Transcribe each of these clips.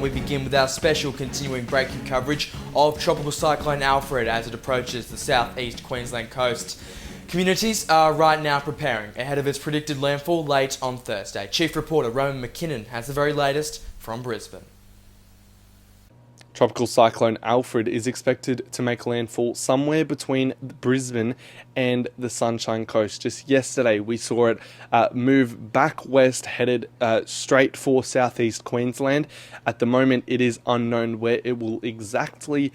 we begin with our special continuing breaking coverage of Tropical Cyclone Alfred as it approaches the southeast Queensland coast. Communities are right now preparing ahead of its predicted landfall late on Thursday. Chief reporter Roman Mackinnon has the very latest from Brisbane. Tropical Cyclone Alfred is expected to make landfall somewhere between Brisbane and the Sunshine Coast. Just yesterday, we saw it move back west, headed straight for southeast Queensland. At the moment, it is unknown where it will exactly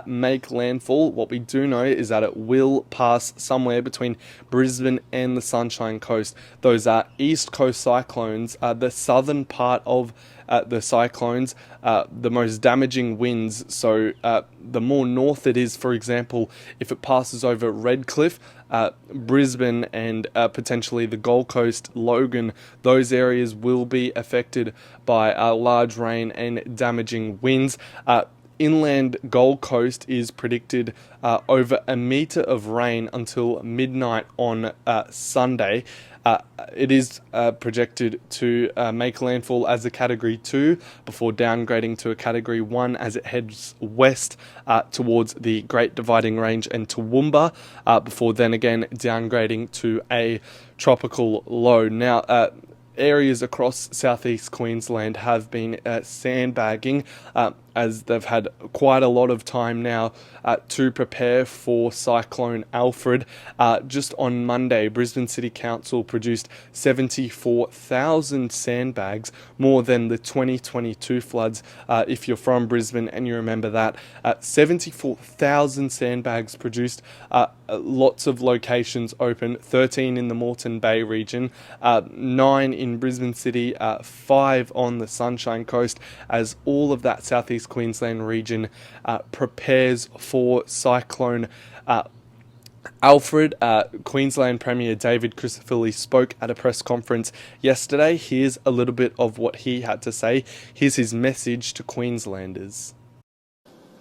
make landfall. What we do know is that it will pass somewhere between Brisbane and the Sunshine Coast. Those are east coast cyclones, the southern part of the cyclones, the most damaging winds. So the more north it is, for example, if it passes over Redcliffe, Brisbane and potentially the Gold Coast, Logan, those areas will be affected by large rain and damaging winds. Inland Gold Coast is predicted over a metre of rain until midnight on Sunday. It is projected to make landfall as a Category 2 before downgrading to a Category 1 as it heads west towards the Great Dividing Range and Toowoomba, before then again downgrading to a tropical low. Now, areas across southeast Queensland have been sandbagging as they've had quite a lot of time now to prepare for Cyclone Alfred. Just on Monday, Brisbane City Council produced 74,000 sandbags, more than the 2022 floods. If you're from Brisbane and you remember that, 74,000 sandbags produced, lots of locations open, 13 in the Moreton Bay region, 9 in Brisbane City, 5 on the Sunshine Coast, as all of that southeast Queensland region prepares for Cyclone Alfred. Queensland Premier David Crisafulli spoke at a press conference yesterday. Here's a little bit of what he had to say. Here's his message to Queenslanders.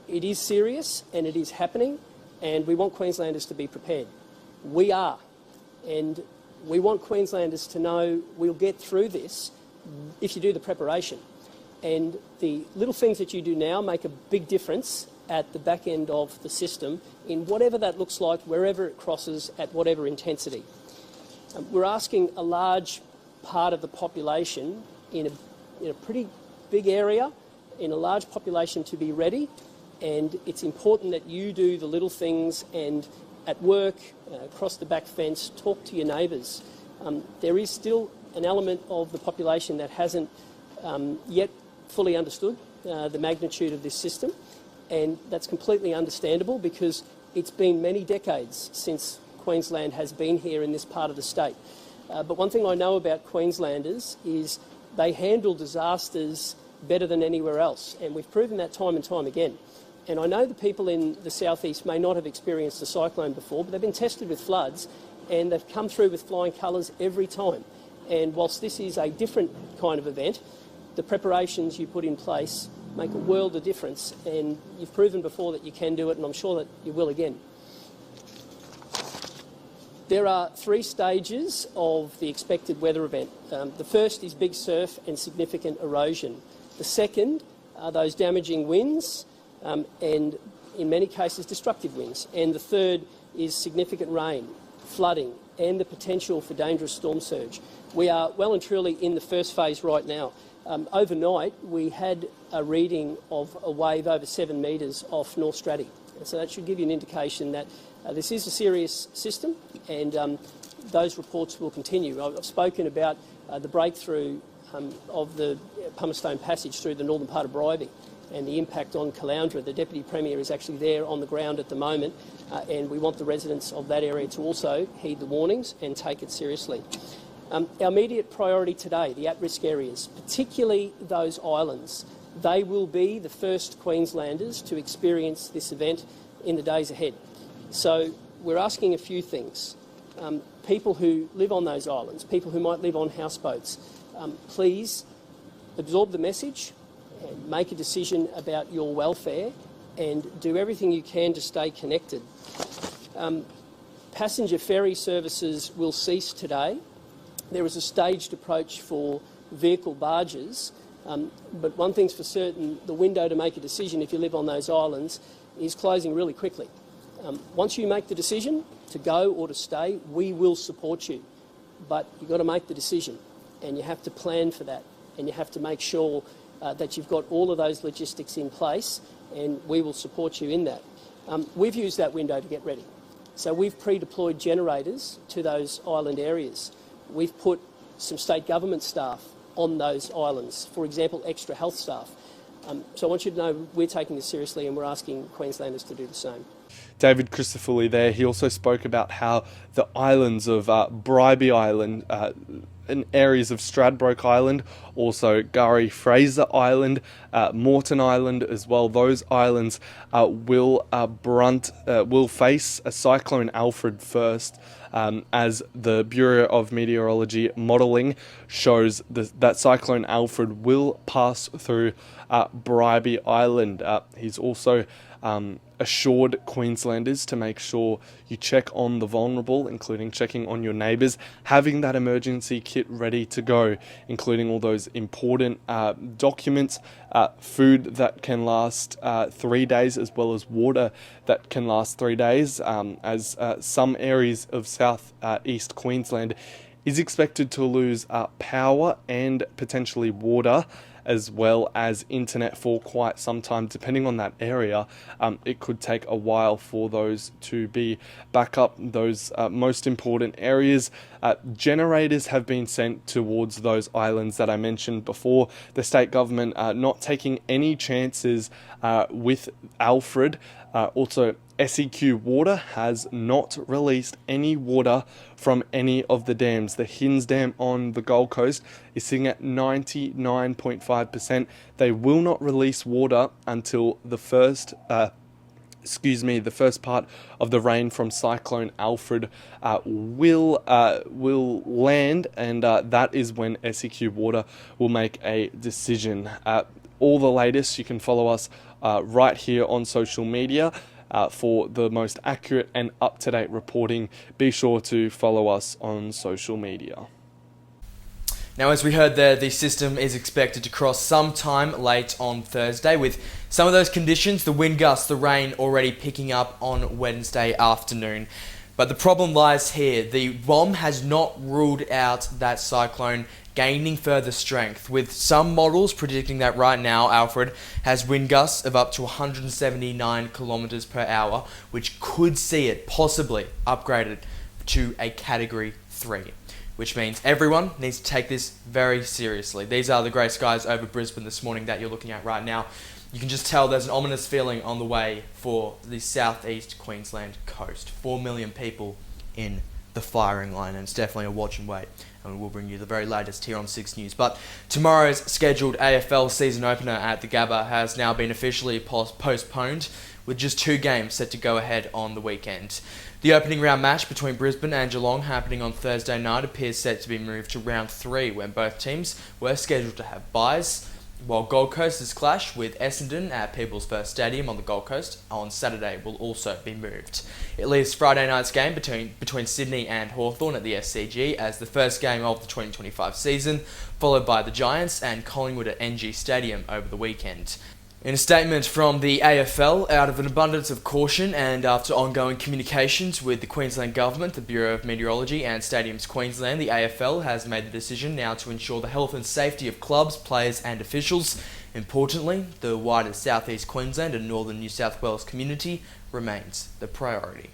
It is serious and it is happening, and we want Queenslanders to be prepared. We are, and we want Queenslanders to know we'll get through this if you do the preparation. And the little things that you do now make a big difference at the back end of the system in whatever that looks like, wherever it crosses, at whatever intensity. We're asking a large part of the population in a pretty big area, in a large population, to be ready, and it's important that you do the little things and at work, across the back fence, talk to your neighbours. There is still an element of the population that hasn't yet fully understood the magnitude of this system, and that's completely understandable because it's been many decades since Queensland has been here in this part of the state. But one thing I know about Queenslanders is they handle disasters better than anywhere else, and we've proven that time and time again. And I know the people in the southeast may not have experienced a cyclone before, but they've been tested with floods and they've come through with flying colours every time. And whilst this is a different kind of event, the preparations you put in place make a world of difference, and you've proven before that you can do it, and I'm sure that you will again. There are 3 stages of the expected weather event. The first is big surf and significant erosion. The second are those damaging winds and, in many cases, destructive winds. And the third is significant rain, flooding, and the potential for dangerous storm surge. We are well and truly in the first phase right now. Overnight, we had a reading of a wave over 7 metres off North Stratty. So that should give you an indication that this is a serious system, and those reports will continue. I've spoken about the breakthrough of the Pumicestone Passage through the northern part of Bribie and the impact on Caloundra. The Deputy Premier is actually there on the ground at the moment, and we want the residents of that area to also heed the warnings and take it seriously. Our immediate priority today, the at-risk areas, particularly those islands, they will be the first Queenslanders to experience this event in the days ahead. So we're asking a few things. People who live on those islands, people who might live on houseboats, please absorb the message and make a decision about your welfare and do everything you can to stay connected. Passenger ferry services will cease today. There is a staged approach for vehicle barges, But one thing's for certain, the window to make a decision if you live on those islands is closing really quickly. Once you make the decision to go or to stay, we will support you. But you've got to make the decision, and you have to plan for that, and you have to make sure that you've got all of those logistics in place, and we will support you in that. We've used that window to get ready. So we've pre-deployed generators to those island areas. We've put some state government staff on those islands, for example, extra health staff. So I want you to know we're taking this seriously, and we're asking Queenslanders to do the same. David Christopherly there. He also spoke about how the islands of Bribie Island and areas of Stradbroke Island, also Gurry Fraser Island, Moreton Island as well. Those islands will face a Cyclone Alfred first, as the Bureau of Meteorology modelling shows that Cyclone Alfred will pass through Bribie Island. He's also assured Queenslanders to make sure you check on the vulnerable, including checking on your neighbours, having that emergency kit ready to go, including all those important documents, food that can last 3 days, as well as water that can last 3 days, as some areas of south east Queensland is expected to lose power and potentially water, as well as internet for quite some time. Depending on that area, it could take a while for those to be back up. Those most important areas, generators have been sent towards those islands that I mentioned before. The state government not taking any chances with Alfred. Also, SEQ Water has not released any water from any of the dams. The Hinds Dam on the Gold Coast is sitting at 99.5%. They will not release water until the first part of the rain from Cyclone Alfred will land, and that is when SEQ Water will make a decision. All the latest, you can follow us right here on social media. For the most accurate and up-to-date reporting, be sure to follow us on social media. Now, as we heard there, the system is expected to cross sometime late on Thursday, with some of those conditions, the wind gusts, the rain, already picking up on Wednesday afternoon. But the problem lies here. The BOM has not ruled out that cyclone gaining further strength, with some models predicting that right now Alfred has wind gusts of up to 179 kilometres per hour, which could see it possibly upgraded to a Category 3, which means everyone needs to take this very seriously. These are the grey skies over Brisbane this morning that you're looking at right now. You can just tell there's an ominous feeling on the way for the southeast Queensland coast. 4 million people in the firing line, and it's definitely a watch and wait. And we'll bring you the very latest here on 6 News. But tomorrow's scheduled AFL season opener at the Gabba has now been officially postponed, with just 2 games set to go ahead on the weekend. The opening round match between Brisbane and Geelong, happening on Thursday night, appears set to be moved to round 3, when both teams were scheduled to have byes, while Gold Coast's clash with Essendon at People's First Stadium on the Gold Coast on Saturday will also be moved. It leaves Friday night's game between Sydney and Hawthorn at the SCG as the first game of the 2025 season, followed by the Giants and Collingwood at NG Stadium over the weekend. In a statement from the AFL, out of an abundance of caution and after ongoing communications with the Queensland Government, the Bureau of Meteorology and Stadiums Queensland, the AFL has made the decision now to ensure the health and safety of clubs, players and officials. Importantly, the wider South East Queensland and Northern New South Wales community remains the priority.